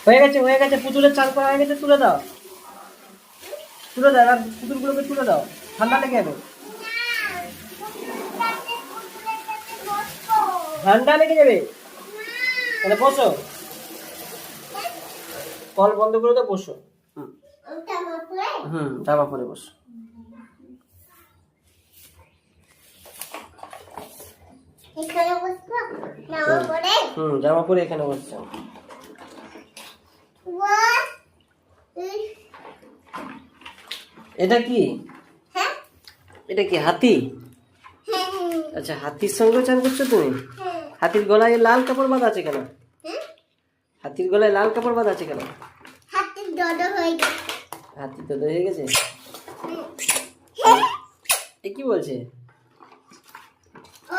হয়ে গেছে, পুতুলের চান করা হয়ে গেছে, তুলে দাও, তুলে দাও, আর পুতুলগুলোকে তুলে দাও, ঠান্ডা লেগে যাবে, ঠান্ডা লেগে যাবে। তাহলে বসো, কল বন্ধ করে দাও, বসো। জামা পরে বসো। জামা পরে এখানে বসছো। এটা কি? এটা কি হাতি? আচ্ছা, হাতির সঙ্গে চান করছো তুমি? হাতির গলায় লাল কাপড় বাঁধা আছে কেন? হাতির গলায় লাল কাপড় বাঁধা আছে কেন? হাতির দড় হয়ে গেছে। হাতির দড় হয়ে গেছে? এ কি বলছে? ও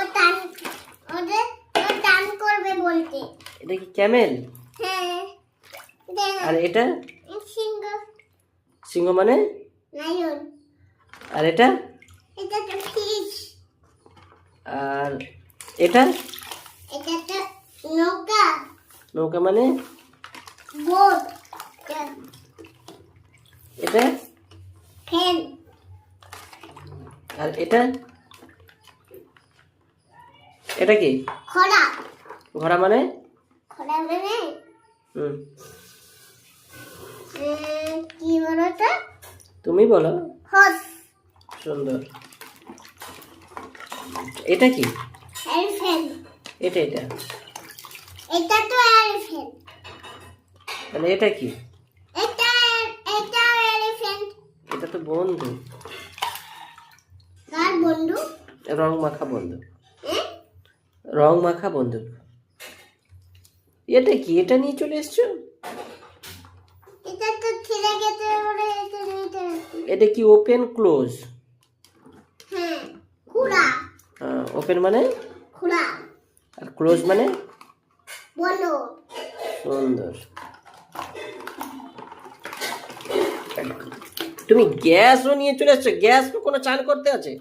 টান করবে বলতে। এটা কি ক্যামেল? হ্যাঁ। আর এটা? সিংহ। সিংহ মানে? লায়ন। আর এটা? এটা তো ফিশ। আর এটা? এটা তো নৌকা। নৌকা মানে? বোট। এটা? ফ্যান। আর এটা? এটা কি? ঘোড়া। ঘোড়া মানে? ঘোড়া মানে হুম, কি বলো তো? তুমি বলো। হর্স। সুন্দর। এটা কি? এলিফ্যান্ট। এটা এটা এটা তো এলিফ্যান্ট। তাহলে এটা কি? এটা এলিফ্যান্ট। এটা তো বন্ধু। কার বন্ধু? রং মাখা বন্ধু। রং মাখা বন্ধু। এটা কি? এটা নিয়ে চলে এসছো? এটা তো ছিঁড়ে গেছে বলে এটা নিতে। এটা কি ওপেন ক্লোজ? হ্যাঁ, খোলা। ওপেন মানে? খোলা। আর ক্লোজ মানে? বন্ধ। সুন্দর। তুমি গ্যাসও নিয়ে চলে এসছো? গ্যাস কোনো চান করতে আছে?